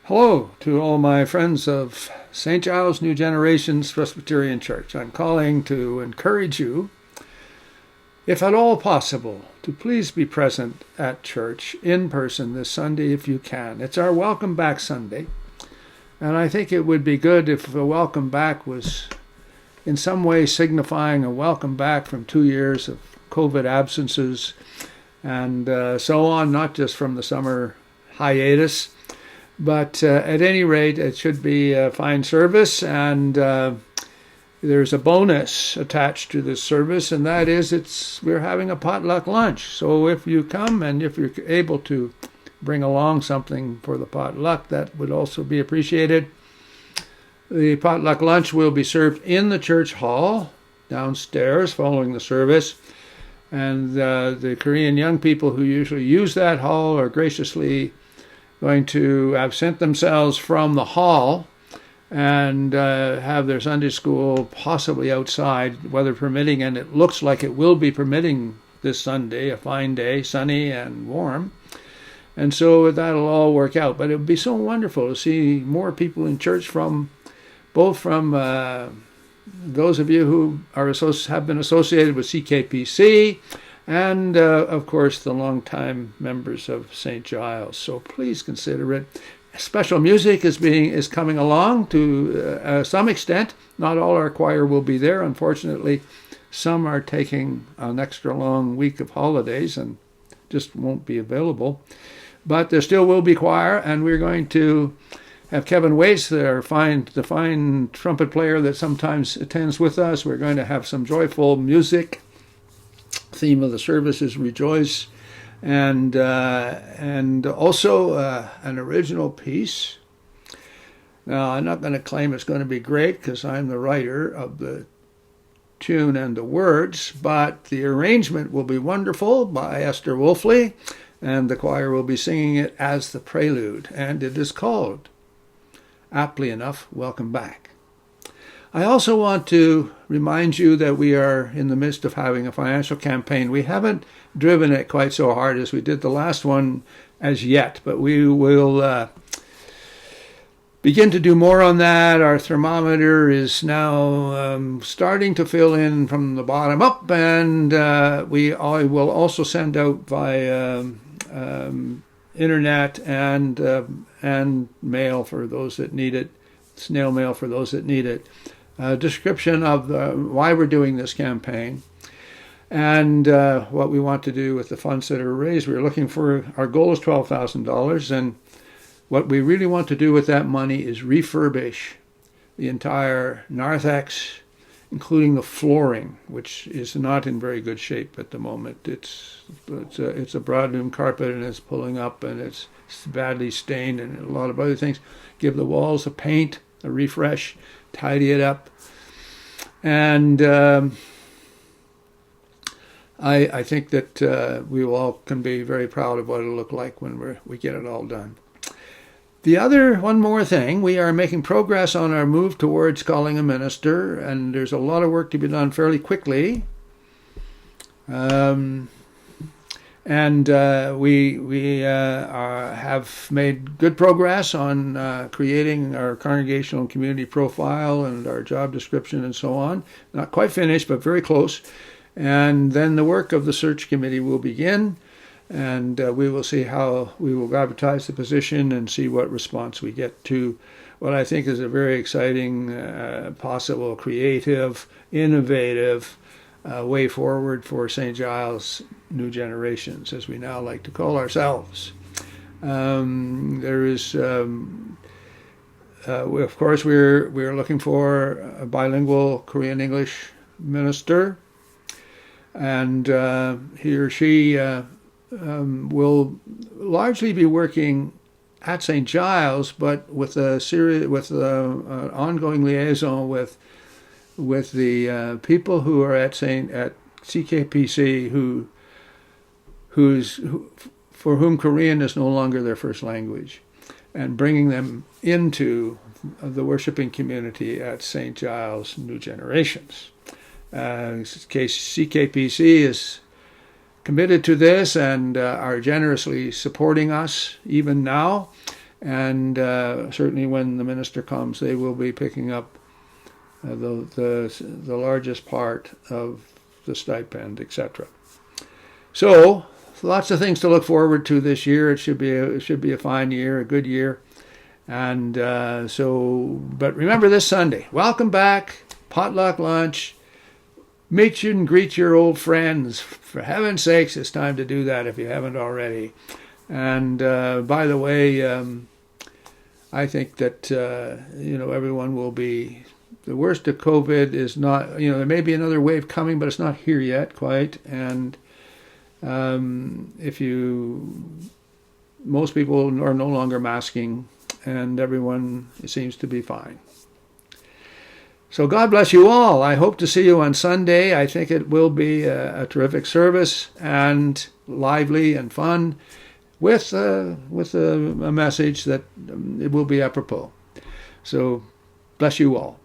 Hello to all my friends of St. Giles New Generations Presbyterian Church. I'm calling to encourage you, if at all possible, to please be present at church in person this Sunday if you can. It's our Welcome Back Sunday, and I think it would be good if a welcome back was in some way signifying a welcome back from 2 years of COVID absences and so on, not just from the summer hiatus. But at any rate, it should be a fine service, and there's a bonus attached to this service, and that is we're having a potluck lunch. So if you come and if you're able to bring along something for the potluck, that would also be appreciated. The potluck lunch will be served in the church hall downstairs following the service, and the Korean young people who usually use that hall are graciously going to absent themselves from the hall and have their Sunday school possibly outside, weather permitting, and it looks like it will be permitting this Sunday, a fine day, sunny and warm. And so that'll all work out. But it would be so wonderful to see more people in church both from those of you who have been associated with CKPC, and, of course, the longtime members of St. Giles. So please consider it. Special music is coming along to some extent. Not all our choir will be there. Unfortunately, some are taking an extra long week of holidays and just won't be available. But there still will be choir, and we're going to have Kevin Waits, the fine trumpet player that sometimes attends with us. We're going to have some joyful music. Theme of the service is Rejoice, and also an original piece. Now, I'm not going to claim it's going to be great because I'm the writer of the tune and the words, but the arrangement will be wonderful by Esther Wolfley, and the choir will be singing it as the prelude, and it is called, aptly enough, Welcome Back. I also want to remind you that we are in the midst of having a financial campaign. We haven't driven it quite so hard as we did the last one as yet, but we will begin to do more on that. Our thermometer is now starting to fill in from the bottom up, and I will also send out via internet and mail for those that need it, snail mail for those that need it. A description of why we're doing this campaign and what we want to do with the funds that are raised. Our goal is $12,000, and what we really want to do with that money is refurbish the entire narthex, including the flooring, which is not in very good shape at the moment. It's a broadloom carpet, and it's pulling up, and it's badly stained, and a lot of other things. Give the walls a paint, a refresh, tidy it up, and I think that we all can be very proud of what it'll look like when we get it all done. One more thing, we are making progress on our move towards calling a minister, and there's a lot of work to be done fairly quickly. And we have made good progress on creating our congregational and community profile and our job description and so on. Not quite finished, but very close. And then the work of the search committee will begin, and we will see how we will advertise the position and see what response we get to what I think is a very exciting, possible, creative, innovative way forward for St. Giles New Generations, as we now like to call ourselves. There is, of course, we're looking for a bilingual Korean-English minister, and he or she will largely be working at St. Giles, but with an ongoing liaison with the people who are at CKPC for whom Korean is no longer their first language, and bringing them into the worshiping community at St. Giles New Generations. CKPC is committed to this and are generously supporting us even now. And certainly when the minister comes, they will be picking up the largest part of the stipend, etc. So lots of things to look forward to this year. It should be a fine year, a good year. And but remember this Sunday, welcome back, potluck lunch, meet you and greet your old friends. For heaven's sakes, it's time to do that if you haven't already. And by the way, I think that everyone will be. The worst of COVID is not. There may be another wave coming, but it's not here yet quite. And most people are no longer masking, and everyone seems to be fine. So God bless you all. I hope to see you on Sunday. I think it will be a terrific service and lively and fun, with a message that it will be apropos. So bless you all.